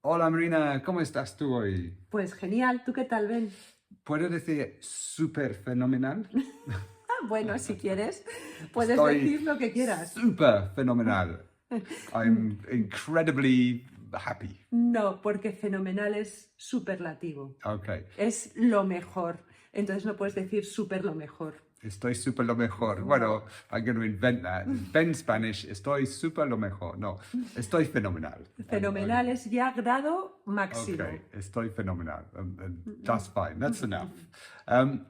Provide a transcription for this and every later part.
Hola Marina, ¿cómo estás tú hoy? Pues genial, ¿tú qué tal, Ben? ¿Puedo decir súper fenomenal? Bueno, si quieres, puedes Estoy decir lo que quieras. súper fenomenal. I'm incredibly happy. No, porque fenomenal es superlativo. Okay. Es lo mejor. Entonces no puedes decir súper lo mejor. Estoy súper lo mejor. Bueno, I'm going to invent that. Ben Spanish, estoy súper lo mejor. No, estoy fenomenal. Fenomenal es ya grado máximo. Okay, estoy fenomenal. That's fine. That's enough.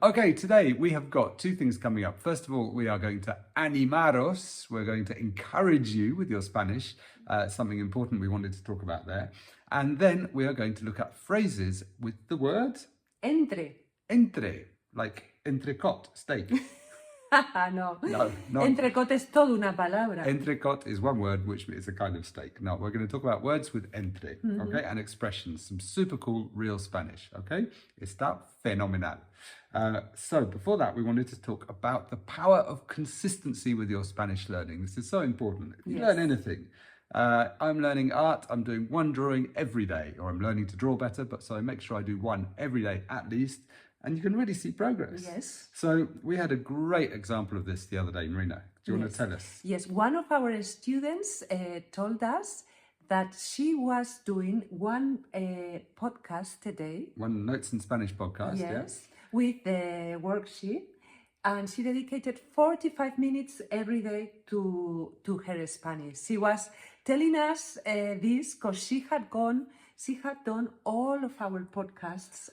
Okay, today we have got two things coming up. First of all, we are going to animaros. We're going to encourage you with your Spanish. Something important we wanted to talk about there. And then we are going to look at phrases with the word Entre. entre, like entrecot, steak. No. No, no. Entrecot es toda una palabra. Entrecot is one word, which is a kind of steak. No, we're going to talk about words with entre, okay, and expressions, some super cool real Spanish, okay? Está fenomenal. So before that, we wanted to talk about the power of consistency with your Spanish learning. This is so important. If you learn anything, I'm learning art, I'm doing one drawing every day, or I'm learning to draw better, but so I make sure I do one every day at least, and you can really see progress. Yes. So we had a great example of this the other day, Marina. Do you want to tell us? Yes, one of our students told us that she was doing one podcast today. One Notes in Spanish podcast, Yes, with the worksheet. And she dedicated 45 minutes every day to her Spanish. She was telling us this because she had done all of our podcasts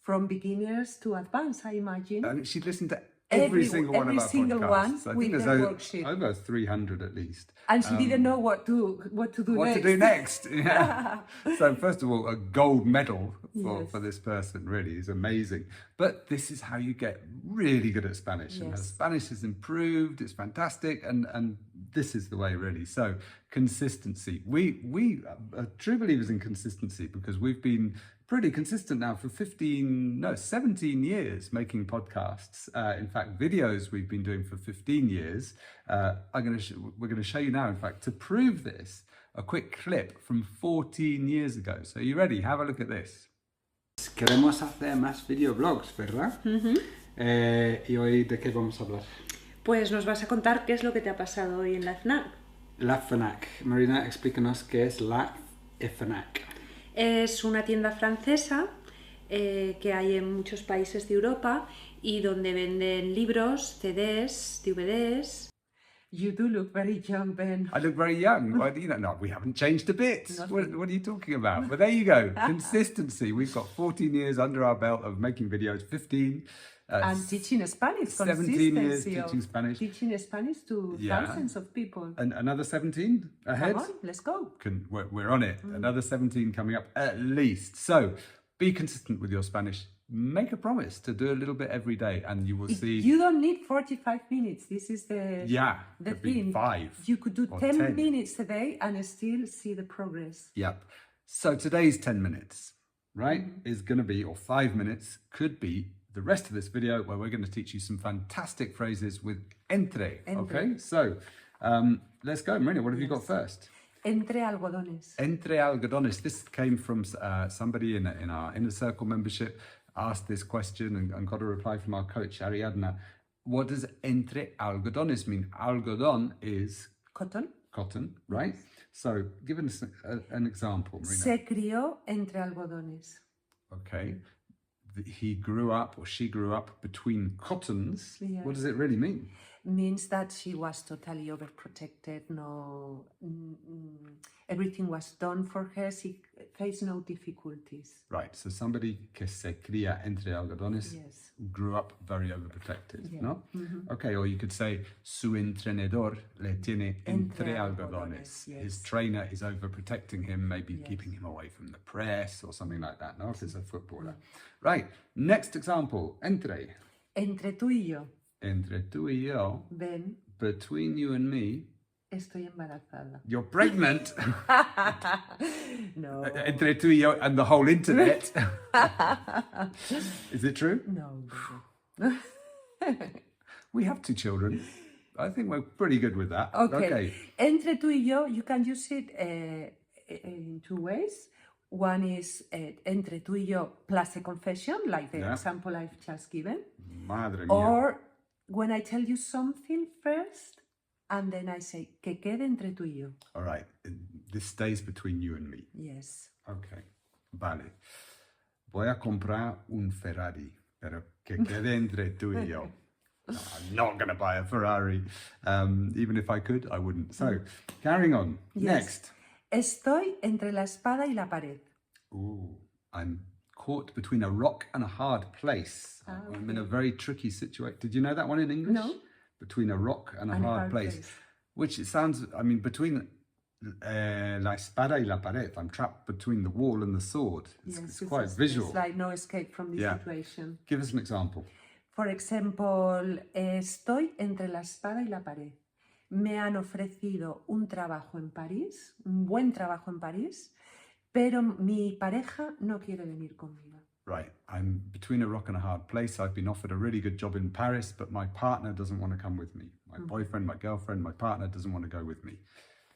from beginners to advanced, I imagine. And she'd listened to every single one of our podcasts. One I think with there's the worksheet. over 300 at least. And she didn't know what to do next. Yeah. So first of all, a gold medal Yes. for this person, really is amazing. But this is how you get really good at Spanish. And as Spanish has improved, it's fantastic, and this is the way really. So consistency. We are true believers in consistency because we've been pretty consistent now for 17 years making podcasts. In fact, videos we've been doing for 15 years. We're going to show you now, in fact, to prove this, a quick clip from 14 years ago. So are you ready? Have a look at this. Queremos hacer más videoblogs, ¿verdad? ¿Y hoy de qué vamos a hablar? Pues nos vas a contar qué es lo que te ha pasado hoy en la FNAC. La FNAC. Marina, explícanos qué es la FNAC. Es una tienda francesa que hay en muchos países de Europa y donde venden libros, CDs, DVDs. You do look very young, Ben. I look very young. Well, no, we haven't changed a bit. What are you talking about? But there you go. Consistency. We've got 14 years under our belt of making videos, 15. And teaching Spanish. 17 years teaching Spanish. Teaching Spanish to thousands of people. And another 17 ahead? Come on, let's go. We're on it. Another 17 coming up at least. So be consistent with your Spanish. Make a promise to do a little bit every day and you will see. You don't need 45 minutes. This is the thing. 5. You could do 10 minutes a day and still see the progress. Yep. So today's 10 minutes, right, is going to be, or 5 minutes, could be the rest of this video where we're going to teach you some fantastic phrases with entre. Okay, so let's go. Marina, what have you got first? Entre algodones. Entre algodones. This came from somebody in our Inner Circle membership, asked this question and got a reply from our coach, Ariadna. What does entre algodones mean? Algodón is... Cotton, right? So give us an example, Marina. Se crió entre algodones. Okay. He grew up, or she grew up, between cottons. Yes. What does it really mean? Means that she was totally overprotected. Everything was done for her. She faced no difficulties. Right. So somebody que se cría entre algodones grew up very overprotected. No. Okay. Or you could say su entrenador le tiene entre algodones. Yes. His trainer is overprotecting him, maybe keeping him away from the press or something like that. No, if it's a footballer. Right. Next example. Entre. Entre tú y yo. Entre tú y yo. Ben. Between you and me. Estoy embarazada. You're pregnant. No. Entre tú y yo and the whole internet. Is it true? No. We have 2 children. I think we're pretty good with that. Okay. Entre tú y yo, you can use it in two ways. One is entre tú y yo plus a confession, like the example I've just given. Madre mía. Or when I tell you something first, and then I say, que quede entre tú y yo. All right. This stays between you and me. Yes. Okay. Vale. Voy a comprar un Ferrari, pero que quede entre tú y yo. No, I'm not going to buy a Ferrari. Even if I could, I wouldn't. So, carrying on. Yes. Next. Estoy entre la espada y la pared. Ooh, I'm caught between a rock and a hard place. I'm in a very tricky situation. Did you know that one in English? No. Between a rock and a hard place. Which it sounds, I mean, between la espada y la pared. I'm trapped between the wall and the sword. It's quite visual. It's like no escape from this situation. Give us an example. For example, estoy entre la espada y la pared. Me han ofrecido un trabajo en París, un buen trabajo en París, pero mi pareja no quiere venir conmigo. Right, I'm between a rock and a hard place. I've been offered a really good job in Paris, but my partner doesn't want to come with me. My boyfriend, my girlfriend, my partner doesn't want to go with me.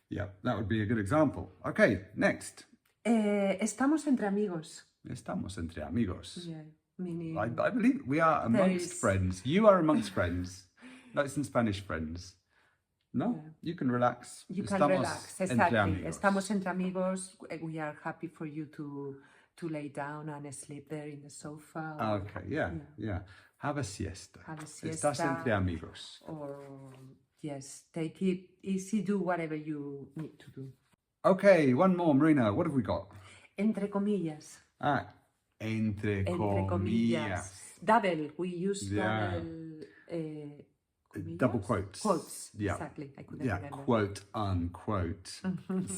Yeah, that would be a good example. Okay, next. Estamos entre amigos. Estamos entre amigos. Yeah, meaning I believe we are amongst friends. You are amongst friends. That's in Spanish, friends. No, you can relax. You can relax, exactly. Estamos entre amigos. We are happy for you to lay down and sleep there in the sofa. Okay, yeah. Have a siesta. Have a siesta. Estás entre amigos. Or, yes, take it easy, do whatever you need to do. Okay, one more, Marina. What have we got? Entre comillas. Entre comillas. Double. We use double quotes. Quotes, exactly. I couldn't remember. Quote, unquote.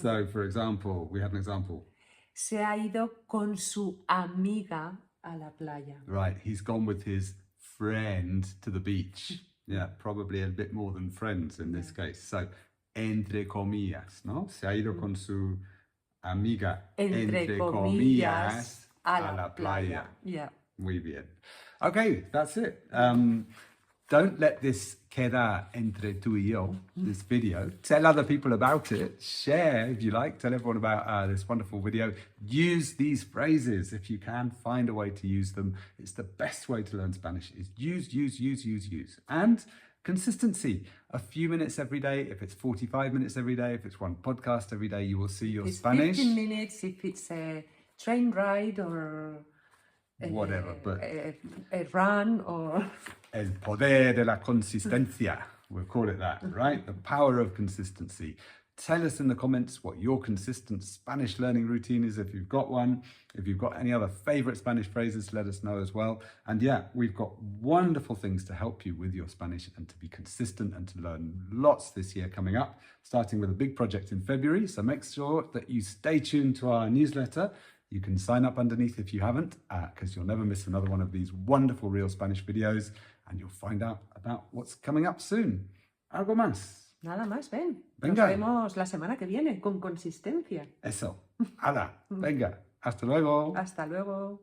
So, for example, we have an example. Se ha ido con su amiga a la playa. Right, he's gone with his friend to the beach. Yeah, probably a bit more than friends in this case. So, entre comillas, ¿no? Se ha ido con su amiga, entre comillas, a la playa. Yeah. Muy bien. Okay, that's it. Don't let this queda entre tú y yo, this video. Tell other people about it. Share, if you like. Tell everyone about this wonderful video. Use these phrases if you can. Find a way to use them. It's the best way to learn Spanish is use. And consistency. A few minutes every day. If it's 45 minutes every day, if it's one podcast every day, you will see your Spanish. 15 minutes if it's a train ride or whatever, but a run or el poder de la consistencia, we'll call it that, right? The power of consistency. Tell us in the comments what your consistent Spanish learning routine is, if you've got one. If you've got any other favorite Spanish phrases, let us know as well. And yeah, we've got wonderful things to help you with your Spanish and to be consistent and to learn lots this year coming up, starting with a big project in February. So make sure that you stay tuned to our newsletter. You can sign up underneath if you haven't, because you'll never miss another one of these wonderful Real Spanish videos, and you'll find out about what's coming up soon. ¿Algo más? Nada más, ven. Venga. Nos vemos la semana que viene con consistencia. Eso. Hala. Venga. Hasta luego. Hasta luego.